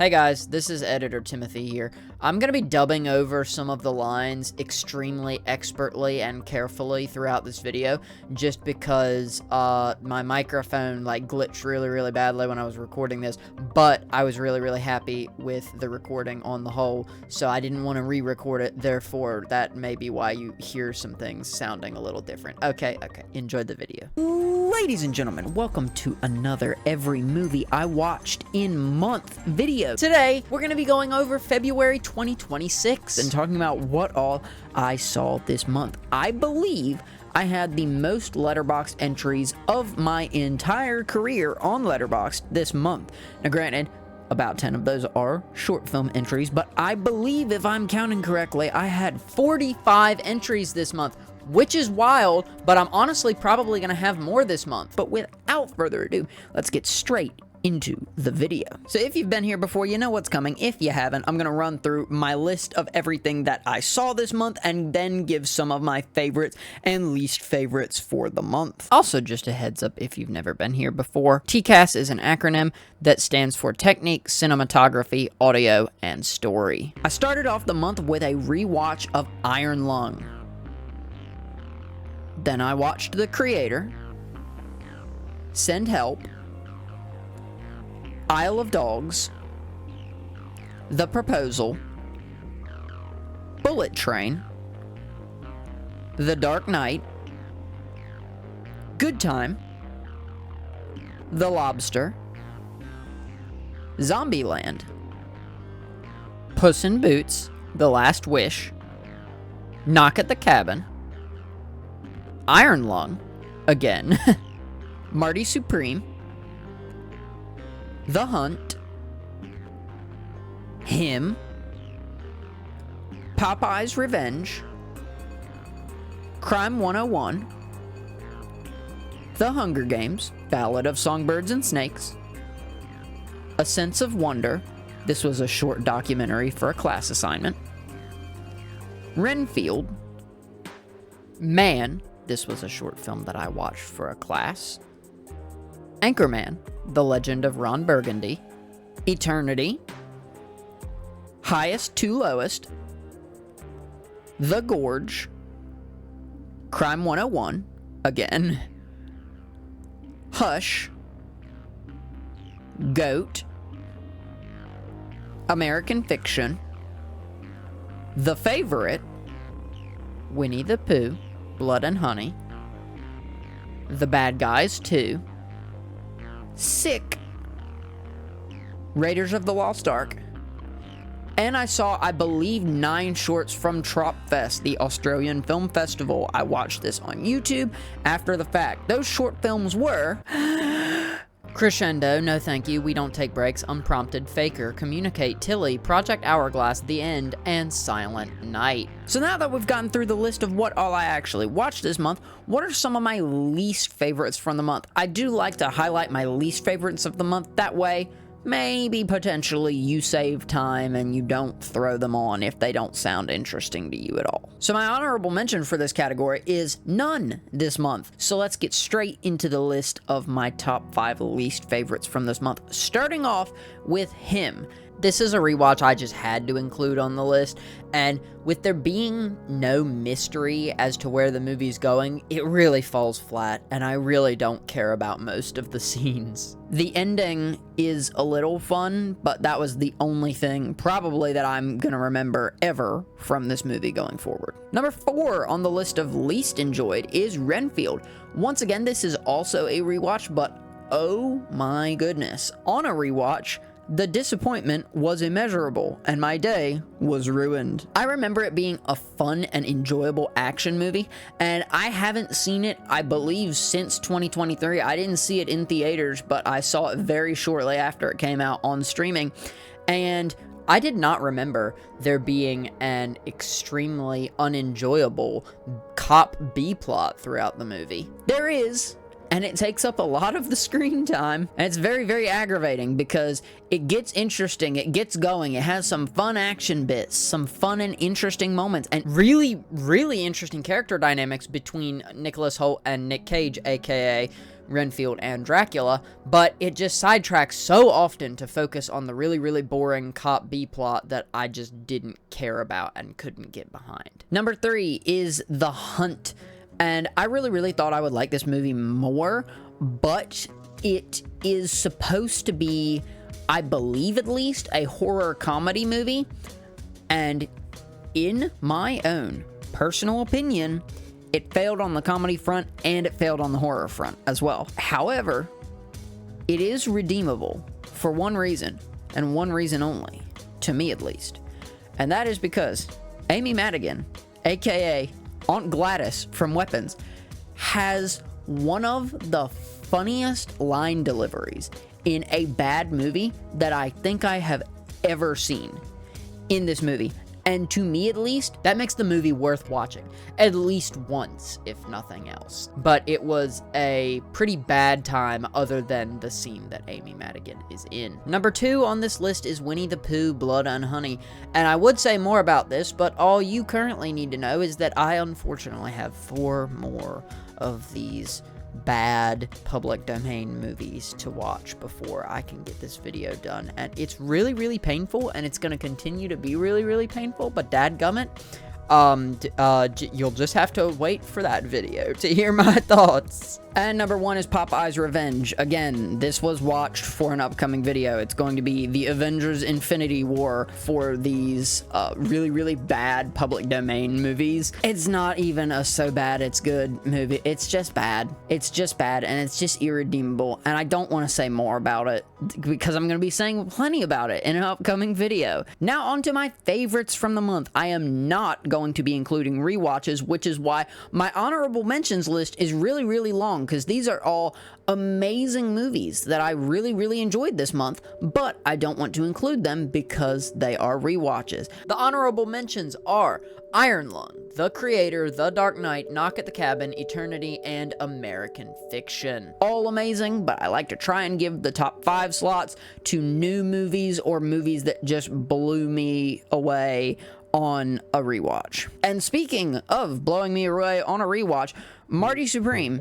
Hey guys, this is Editor Timothy here. I'm going to be dubbing over some of the lines extremely expertly and carefully throughout this video, just because my microphone glitched really badly when I was recording this, but I was really happy with the recording on the whole, so I didn't want to re-record it, therefore that may be why you hear some things sounding a little different. Okay, enjoy the video. Ladies and gentlemen, welcome to another Every Movie I Watched in Month video. Today, we're going to be going over February 2026 and talking about what all I saw this month. I believe I had the most Letterboxd entries of my entire career on Letterboxd this month. Now granted, about 10 of those are short film entries, but I believe if I'm counting correctly, I had 45 entries this month, which is wild, but I'm honestly probably going to have more this month. But without further ado, let's get straight into the video. So if you've been here before, you know what's coming. If you haven't, I'm going to run through my list of everything that I saw this month and then give some of my favorites and least favorites for the month. Also, just a heads up if you've never been here before, TCAS is an acronym that stands for Technique, Cinematography, Audio, and Story. I started off the month with a rewatch of Iron Lung. Then I watched The Creator, Send Help, Isle of Dogs, The Proposal, Bullet Train, The Dark Knight, Good Time, The Lobster, Zombieland, Puss in Boots, The Last Wish, Knock at the Cabin, Iron Lung, again, Marty Supreme, The Hunt, Him, Popeye's Revenge, Crime 101, The Hunger Games, Ballad of Songbirds and Snakes, A Sense of Wonder, this was a short documentary for a class assignment, Renfield, Man, this was a short film that I watched for a class, Anchorman, The Legend of Ron Burgundy, Eternity, Highest to Lowest, The Gorge, Crime 101, again, Hush, Goat, American Fiction, The Favorite, Winnie the Pooh, Blood and Honey, The Bad Guys 2, Sick, Raiders of the Lost Ark, and I saw, I believe, 9 shorts from Tropfest, the Australian Film Festival. I watched this on YouTube after the fact. Those short films were Crescendo, No Thank You, We Don't Take Breaks, Unprompted, Faker, Communicate, Tilly, Project Hourglass, The End, and Silent Night. So now that we've gotten through the list of what all I actually watched this month, what are some of my least favorites from the month? I do like to highlight my least favorites of the month, that way maybe potentially you save time and you don't throw them on if they don't sound interesting to you at all. So my honorable mention for this category is none this month. So let's get straight into the list of my top 5 least favorites from this month, starting off with Him. This is a rewatch I just had to include on the list, and with there being no mystery as to where the movie's going, it really falls flat, and I really don't care about most of the scenes. The ending is a little fun, but that was the only thing probably that I'm gonna remember ever from this movie going forward. Number 4 on the list of least enjoyed is Renfield. Once again, this is also a rewatch, but oh my goodness, on a rewatch, the disappointment was immeasurable, and my day was ruined. I remember it being a fun and enjoyable action movie, and I haven't seen it, I believe, since 2023. I didn't see it in theaters, but I saw it very shortly after it came out on streaming, and I did not remember there being an extremely unenjoyable cop B-plot throughout the movie. There is, and it takes up a lot of the screen time, and it's very aggravating because it gets interesting, it gets going, it has some fun action bits, some fun and interesting moments, and really interesting character dynamics between Nicholas Hoult and Nick Cage, aka Renfield and Dracula, but it just sidetracks so often to focus on the really, really boring cop B plot that I just didn't care about and couldn't get behind. Number 3 is The Hunt, and I really, really thought I would like this movie more, but it is supposed to be, I believe at least, a horror comedy movie, and in my own personal opinion, it failed on the comedy front and it failed on the horror front as well. However, it is redeemable for one reason, and one reason only, to me at least, and that is because Amy Madigan, aka Aunt Gladys from Weapons, has one of the funniest line deliveries in a bad movie that I think I have ever seen in this movie. And to me, at least, that makes the movie worth watching, at least once, if nothing else. But it was a pretty bad time other than the scene that Amy Madigan is in. Number 2 on this list is Winnie the Pooh, Blood and Honey. And I would say more about this, but all you currently need to know is that I unfortunately have 4 more of these bad public domain movies to watch before I can get this video done, and it's really, really painful, and it's going to continue to be really, really painful, but dadgummit, you'll just have to wait for that video to hear my thoughts. And number 1 is Popeye's Revenge. Again, this was watched for an upcoming video. It's going to be the Avengers Infinity War for these really, really bad public domain movies. It's not even a so bad it's good movie. It's just bad. It's just bad, and it's just irredeemable, and I don't want to say more about it because I'm going to be saying plenty about it in an upcoming video. Now on to my favorites from the month. I am not going to be including rewatches, which is why my honorable mentions list is really, really long, because these are all amazing movies that I really, really enjoyed this month, but I don't want to include them because they are rewatches. The honorable mentions are Iron Lung, The Creator, The Dark Knight, Knock at the Cabin, Eternity, and American Fiction. All amazing, but I like to try and give the top 5 slots to new movies or movies that just blew me away on a rewatch. And speaking of blowing me away on a rewatch, Marty Supreme,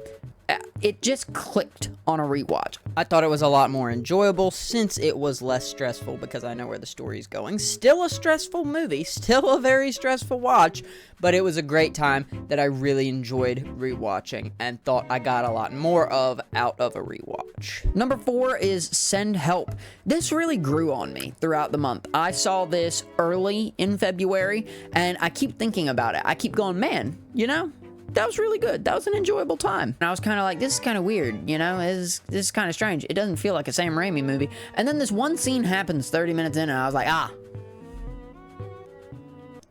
it just clicked on a rewatch. I thought it was a lot more enjoyable since it was less stressful because I know where the story's going. Still a stressful movie, still a very stressful watch, but it was a great time that I really enjoyed rewatching and thought I got a lot more of out of a rewatch. Number 4 is Send Help. This really grew on me throughout the month. I saw this early in February and I keep thinking about it. I keep going, man, you know, that was really good. That was an enjoyable time. And I was kind of like, this is kind of weird, you know? This is kind of strange. It doesn't feel like a Sam Raimi movie. And then this one scene happens 30 minutes in, and I was like,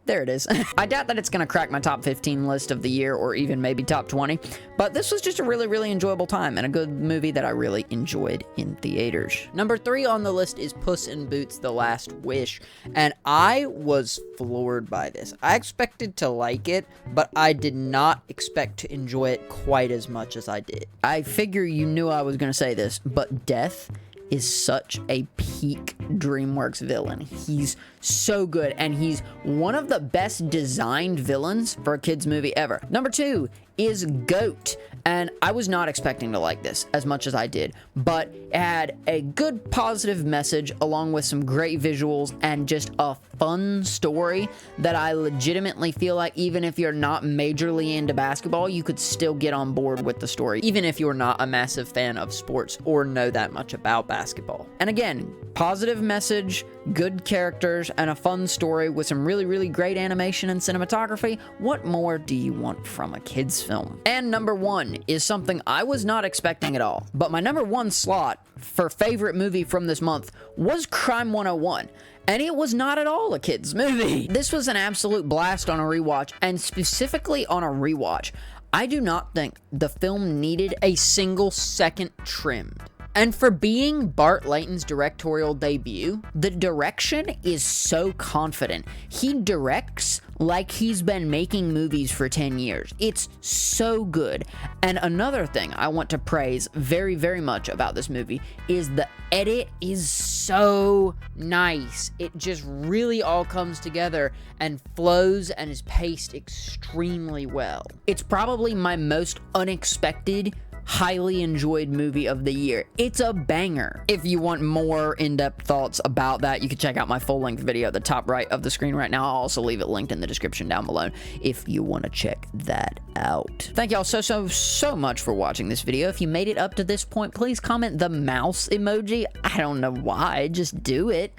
there it is. I doubt that it's going to crack my top 15 list of the year or even maybe top 20, but this was just a really, really enjoyable time and a good movie that I really enjoyed in theaters. Number 3 on the list is Puss in Boots: The Last Wish, and I was floored by this. I expected to like it, but I did not expect to enjoy it quite as much as I did. I figure you knew I was going to say this, but Death is such a peak DreamWorks villain. He's so good, and he's one of the best designed villains for a kids movie ever. Number 2 is Goat, and I was not expecting to like this as much as I did, but it had a good positive message along with some great visuals and just a fun story that I legitimately feel like even if you're not majorly into basketball, you could still get on board with the story, even if you're not a massive fan of sports or know that much about basketball. And again, positive message, good characters, and a fun story with some really, really great animation and cinematography. What more do you want from a kids film? And number 1 is something I was not expecting at all, but my number 1 slot for favorite movie from this month was Crime 101. And it was not at all a kids movie. This was an absolute blast on a rewatch, and specifically on a rewatch, I do not think the film needed a single second trimmed. And for being Bart Layton's directorial debut, the direction is so confident. He directs like he's been making movies for 10 years. It's so good. And another thing I want to praise very, very much about this movie is the edit is so nice. It just really all comes together and flows and is paced extremely well. It's probably my most unexpected highly enjoyed movie of the year. It's a banger. If you want more in-depth thoughts about that, you can check out my full-length video at the top right of the screen right now. I'll also leave it linked in the description down below if you want to check that out. Thank y'all so much for watching this video. If you made it up to this point, please comment the mouse emoji. I don't know why, just do it.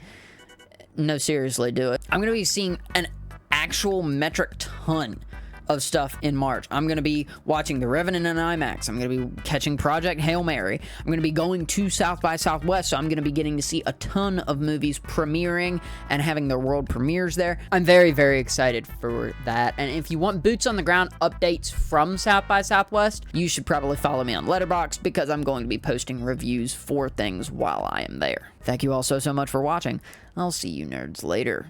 No, seriously, do it. I'm gonna be seeing an actual metric ton of stuff in March. I'm going to be watching The Revenant in IMAX. I'm going to be catching Project Hail Mary. I'm going to be going to South by Southwest, so I'm going to be getting to see a ton of movies premiering and having their world premieres there. I'm very, very excited for that. And if you want boots on the ground updates from South by Southwest, you should probably follow me on Letterboxd because I'm going to be posting reviews for things while I am there. Thank you all so much for watching. I'll see you nerds later.